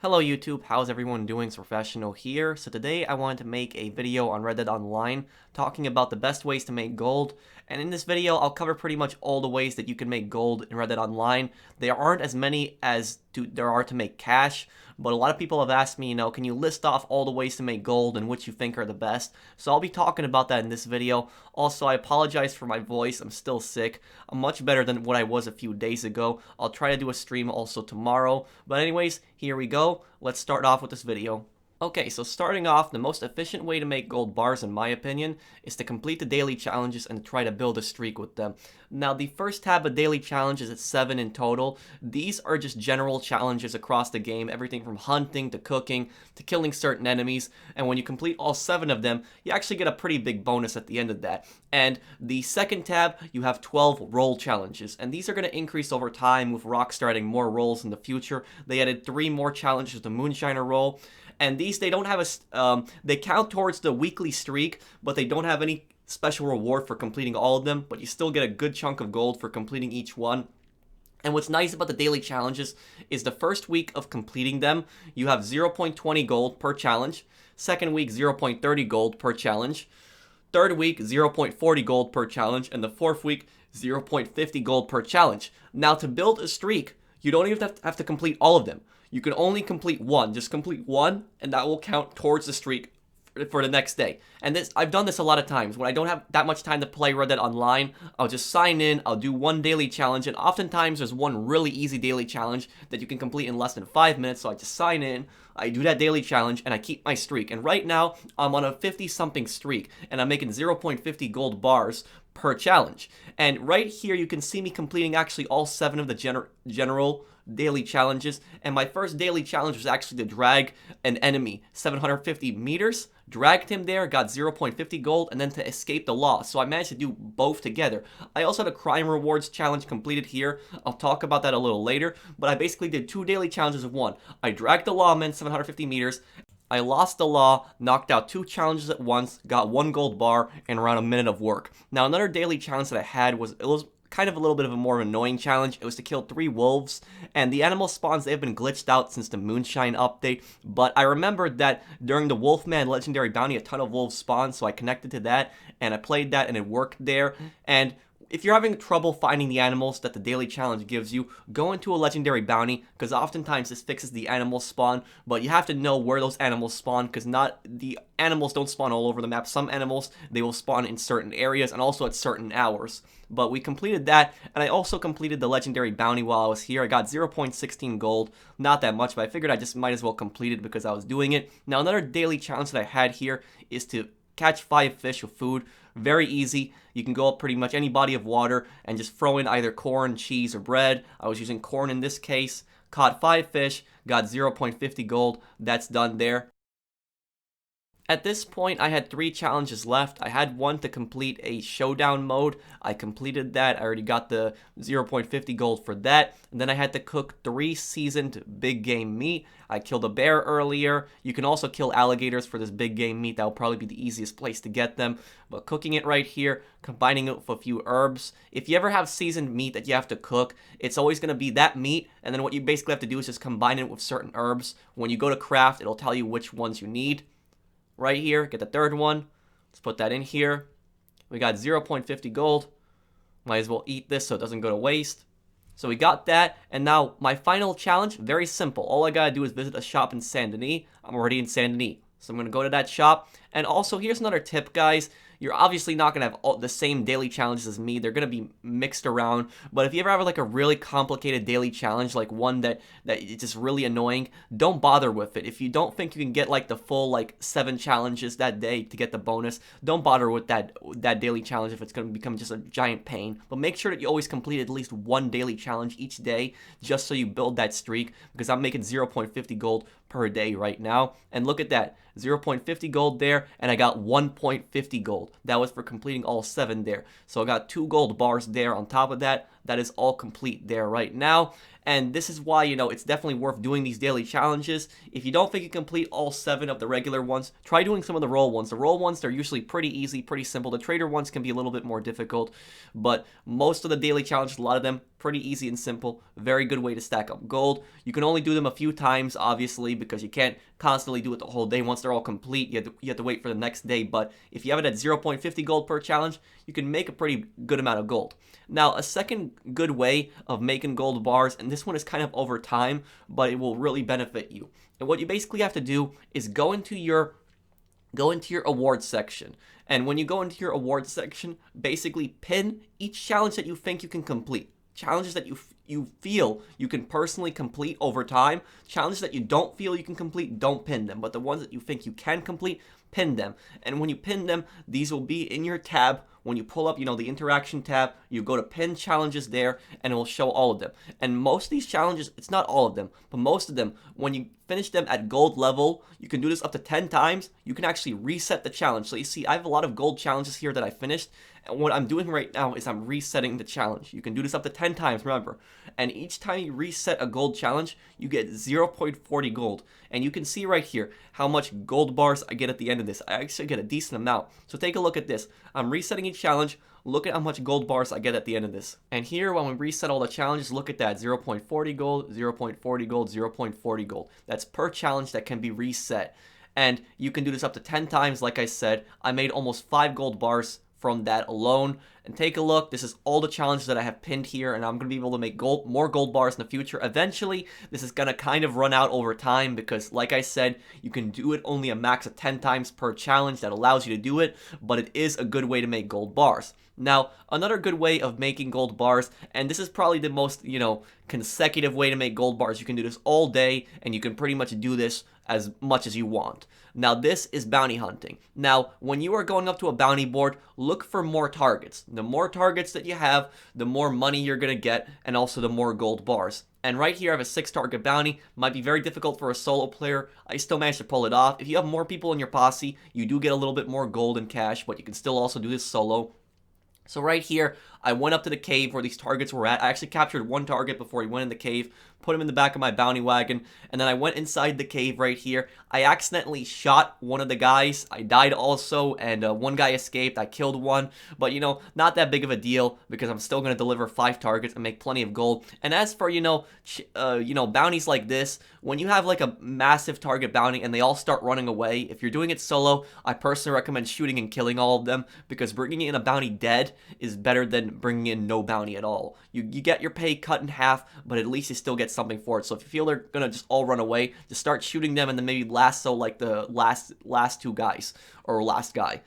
Hello YouTube, how's everyone doing? It's Professional here. So today I wanted to make a video on Red Dead Online talking about the best ways to make gold. And in this video I'll cover pretty much all the ways that you can make gold in Red Dead Online. There aren't as many as there are to make cash, but a lot of people have asked me, can you list off all the ways to make gold and which you think are the best? So I'll be talking about that in this video. Also, I apologize for my voice. I'm still sick. I'm much better than what I was a few days ago. I'll try to do a stream also tomorrow. But anyways, here we go. Let's start off with this video. Okay, so starting off, the most efficient way to make gold bars, in my opinion, is to complete the daily challenges and try to build a streak with them. Now, the first tab of daily challenges is 7 in total. These are just general challenges across the game, everything from hunting to cooking to killing certain enemies. And when you complete all 7 of them, you actually get a pretty big bonus at the end of that. And the second tab, you have 12 role challenges. And these are going to increase over time with Rockstar adding more roles in the future. They added 3 more challenges to the Moonshiner role. And these, they don't have they count towards the weekly streak, but they don't have any special reward for completing all of them, but you still get a good chunk of gold for completing each one. And what's nice about the daily challenges is the first week of completing them, you have 0.20 gold per challenge. Second week, 0.30 gold per challenge. Third week, 0.40 gold per challenge. And the fourth week, 0.50 gold per challenge. Now, to build a streak, you don't even have to complete all of them. You can only complete one. Just complete one, and that will count towards the streak for the next day. And this, I've done this a lot of times. When I don't have that much time to play Red Dead Online, I'll just sign in, I'll do one daily challenge, and oftentimes there's one really easy daily challenge that you can complete in less than 5 minutes, so I just sign in, I do that daily challenge, and I keep my streak. And right now, I'm on a 50-something streak, and I'm making 0.50 gold bars per challenge. And right here, you can see me completing actually all 7 of the general daily challenges, and my first daily challenge was actually to drag an enemy 750 meters, dragged him there, got 0.50 gold, and then to escape the law. So I managed to do both together. I also had a crime rewards challenge completed here. I'll talk about that a little later, but I basically did 2 daily challenges of one. I dragged the lawman 750 meters, I lost the law, knocked out 2 challenges at once, got 1 gold bar, and around a minute of work. Now, another daily challenge that I had was, it was kind of a little bit of a more annoying challenge. It was to kill 3 wolves, and the animal spawns, they've been glitched out since the Moonshine update, but I remembered that during the Wolfman Legendary Bounty, a ton of wolves spawned, so I connected to that, and I played that, and it worked there. And if you're having trouble finding the animals that the daily challenge gives you, go into a legendary bounty, because oftentimes this fixes the animal spawn, but you have to know where those animals spawn, because not the animals don't spawn all over the map. Some animals, they will spawn in certain areas and also at certain hours. But we completed that, and I also completed the legendary bounty while I was here. I got 0.16 gold, not that much, but I figured I just might as well complete it because I was doing it. Now, another daily challenge that I had here is to catch 5 fish with food. Very easy. You can go up pretty much any body of water and just throw in either corn, cheese, or bread. I was using corn in this case. Caught 5 fish, got 0.50 gold. That's done there. At this point, I had 3 challenges left. I had one to complete a showdown mode. I completed that. I already got the 0.50 gold for that. And then I had to cook 3 seasoned big game meat. I killed a bear earlier. You can also kill alligators for this big game meat. That will probably be the easiest place to get them. But cooking it right here, combining it with a few herbs. If you ever have seasoned meat that you have to cook, it's always going to be that meat. And then what you basically have to do is just combine it with certain herbs. When you go to craft, it'll tell you which ones you need. Right here, get the third one. Let's put that in here. We got 0.50 gold. Might as well eat this so it doesn't go to waste. So we got that, and now my final challenge, very simple. All I gotta do is visit a shop in Saint Denis. I'm already in Saint Denis, so I'm gonna go to that shop. And also, here's another tip, guys. You're obviously not going to have all the same daily challenges as me. They're going to be mixed around. But if you ever have like a really complicated daily challenge, like one that is just really annoying, don't bother with it. If you don't think you can get like the full like 7 challenges that day to get the bonus, don't bother with that daily challenge if it's going to become just a giant pain. But make sure that you always complete at least 1 daily challenge each day just so you build that streak, because I'm making 0.50 gold per day right now. And look at that, 0.50 gold there, and I got 1.50 gold. That was for completing all 7 there. So I got 2 gold bars there on top of that. That is all complete there right now. And this is why, it's definitely worth doing these daily challenges. If you don't think you complete all 7 of the regular ones, try doing some of the role ones. The role ones, they're usually pretty easy, pretty simple. The trader ones can be a little bit more difficult, but most of the daily challenges, a lot of them, Pretty easy and simple. Very good way to stack up gold. You can only do them a few times, obviously, because you can't constantly do it the whole day. Once they're all complete, you have to wait for the next day. But if you have it at 0.50 gold per challenge, you can make a pretty good amount of gold. Now, a second good way of making gold bars, and this one is kind of over time, but it will really benefit you. And what you basically have to do is go into your awards section. And when you go into your awards section, basically pin each challenge that you think you can complete. Challenges that you feel you can personally complete over time. Challenges that you don't feel you can complete, don't pin them. But the ones that you think you can complete, pin them. And when you pin them, these will be in your tab. When you pull up, the interaction tab, you go to pin challenges there, and it will show all of them. And most of these challenges, it's not all of them, but most of them, when you finish them at gold level, you can do this up to 10 times. You can actually reset the challenge. So you see, I have a lot of gold challenges here that I finished. And what I'm doing right now is I'm resetting the challenge. You can do this up to 10 times, remember. And each time you reset a gold challenge, you get 0.40 gold. And you can see right here how much gold bars I get at the end of this. I actually get a decent amount. So take a look at this. I'm resetting each challenge. Look at how much gold bars I get at the end of this. And here, when we reset all the challenges, look at that. 0.40 gold, 0.40 gold, 0.40 gold. That's per challenge that can be reset. And you can do this up to 10 times, like I said. I made almost 5 gold bars from that alone. And take a look, this is all the challenges that I have pinned here, and I'm going to be able to make more gold bars in the future. Eventually, this is going to kind of run out over time because, like I said, you can do it only a max of 10 times per challenge. That allows you to do it, but it is a good way to make gold bars. Now, another good way of making gold bars, and this is probably the most, consecutive way to make gold bars. You can do this all day, and you can pretty much do this as much as you want. Now, this is bounty hunting. Now, when you are going up to a bounty board, look for more targets. The more targets that you have, the more money you're going to get, and also the more gold bars. And right here, I have a 6-target bounty. Might be very difficult for a solo player. I still managed to pull it off. If you have more people in your posse, you do get a little bit more gold and cash, but you can still also do this solo. So right here, I went up to the cave where these targets were at. I actually captured one target before he went in the cave, put him in the back of my bounty wagon, and then I went inside the cave right here. I accidentally shot one of the guys. I died also, and one guy escaped. I killed one, but not that big of a deal because I'm still going to deliver 5 targets and make plenty of gold. And as for bounties like this, when you have like a massive target bounty and they all start running away, if you're doing it solo, I personally recommend shooting and killing all of them because bringing in a bounty dead is better than bringing in no bounty at all. You get your pay cut in half, but at least you still get something for it. So if you feel they're gonna just all run away, just start shooting them and then maybe lasso like the last 2 guys or last guy.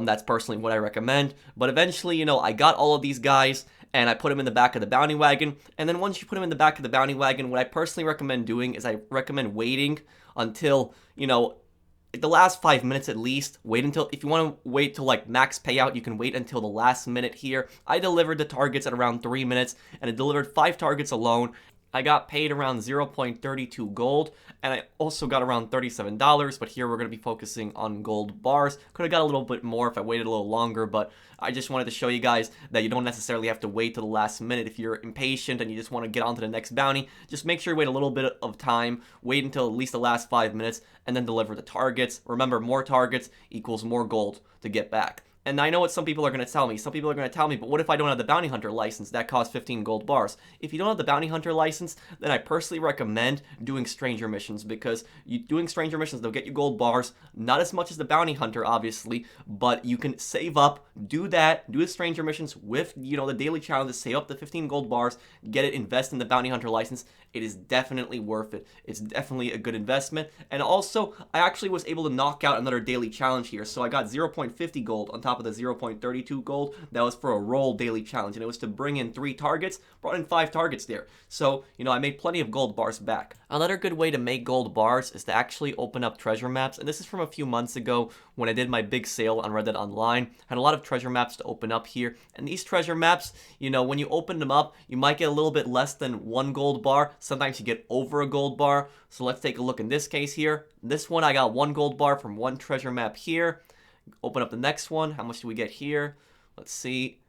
That's personally what I recommend. But eventually, I got all of these guys and I put them in the back of the bounty wagon. And then once you put them in the back of the bounty wagon, what I personally recommend doing is I recommend waiting until, the last 5 minutes at least. Wait until, if you want to wait till like max payout, you can wait until the last minute here. I delivered the targets at around 3 minutes and I delivered 5 targets alone. I got paid around 0.32 gold, and I also got around $37, but here we're going to be focusing on gold bars. Could have got a little bit more if I waited a little longer, but I just wanted to show you guys that you don't necessarily have to wait till the last minute. If you're impatient and you just want to get on to the next bounty, just make sure you wait a little bit of time, wait until at least the last 5 minutes, and then deliver the targets. Remember, more targets equals more gold to get back. And I know what some people are going to tell me. Some people are going to tell me, but what if I don't have the Bounty Hunter license? That costs 15 gold bars. If you don't have the Bounty Hunter license, then I personally recommend doing Stranger Missions because doing Stranger Missions, they'll get you gold bars. Not as much as the Bounty Hunter, obviously, but you can save up, do that, do the Stranger Missions with, the daily challenges, save up the 15 gold bars, get it, invest in the Bounty Hunter license. It is definitely worth it. It's definitely a good investment. And also, I actually was able to knock out another daily challenge here. So I got 0.50 gold on top of the 0.32 gold. That was for a roll daily challenge. And it was to bring in 3 targets. Brought in 5 targets there. So, I made plenty of gold bars back. Another good way to make gold bars is to actually open up treasure maps. And this is from a few months ago when I did my big sale on Reddit Online. Had a lot of treasure maps to open up here. And these treasure maps, when you open them up, you might get a little bit less than 1 gold bar. Sometimes you get over a gold bar. So let's take a look in this case here. This one, I got 1 gold bar from 1 treasure map here. Open up the next one. How much do we get here? Let's see.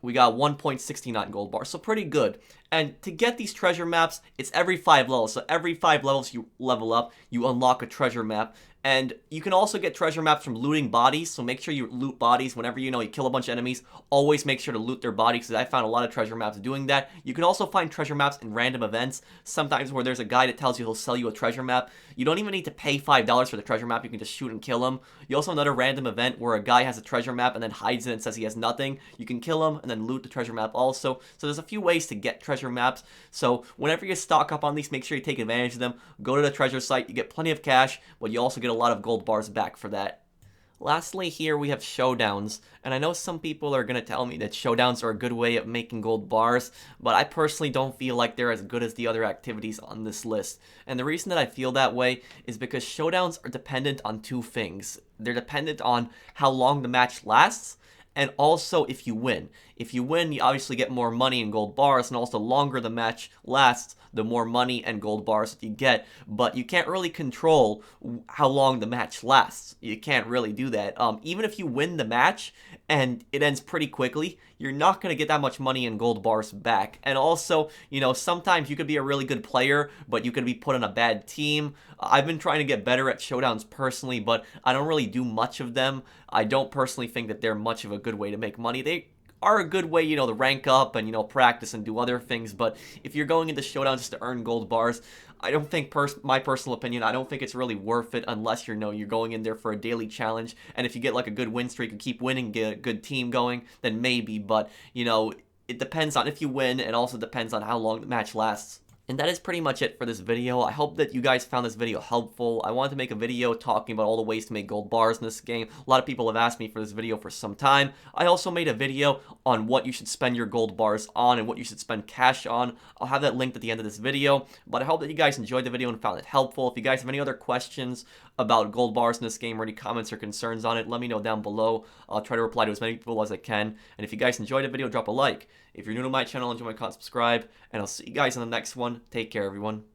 We got 1.69 gold bars, so pretty good. And to get these treasure maps, it's every 5 levels. So every 5 levels you level up, you unlock a treasure map. And you can also get treasure maps from looting bodies, so make sure you loot bodies whenever you kill a bunch of enemies. Always make sure to loot their bodies, because I found a lot of treasure maps doing that. You can also find treasure maps in random events, sometimes where there's a guy that tells you he'll sell you a treasure map. You don't even need to pay $5 for the treasure map, you can just shoot and kill him. You also have another random event where a guy has a treasure map and then hides it and says he has nothing. You can kill him and then loot the treasure map also. So there's a few ways to get treasure maps. So whenever you stock up on these, make sure you take advantage of them. Go to the treasure site, you get plenty of cash, but you also get a lot of gold bars back for that. Lastly, here we have Showdowns, and I know some people are going to tell me that Showdowns are a good way of making gold bars, but I personally don't feel like they're as good as the other activities on this list. And the reason that I feel that way is because Showdowns are dependent on two things. They're dependent on how long the match lasts, and also if you win. If you win, you obviously get more money and gold bars, and also the longer the match lasts, the more money and gold bars that you get. But you can't really control how long the match lasts. You can't really do that. Even if you win the match and it ends pretty quickly, you're not going to get that much money and gold bars back. And also, sometimes you could be a really good player, but you could be put on a bad team. I've been trying to get better at Showdowns personally, but I don't really do much of them. I don't personally think that they're much of a good way to make money. They are a good way, to rank up and, practice and do other things. But if you're going into Showdowns just to earn gold bars, I don't think, my personal opinion, I don't think it's really worth it unless you're going in there for a daily challenge. And if you get like a good win streak and keep winning, get a good team going, then maybe. But, it depends on if you win, and also depends on how long the match lasts. And that is pretty much it for this video. I hope that you guys found this video helpful. I wanted to make a video talking about all the ways to make gold bars in this game. A lot of people have asked me for this video for some time. I also made a video on what you should spend your gold bars on and what you should spend cash on. I'll have that linked at the end of this video. But I hope that you guys enjoyed the video and found it helpful. If you guys have any other questions about gold bars in this game or any comments or concerns on it, let me know down below. I'll try to reply to as many people as I can. And if you guys enjoyed the video, drop a like. If you're new to my channel, enjoy my content, subscribe. And I'll see you guys in the next one. Take care, everyone.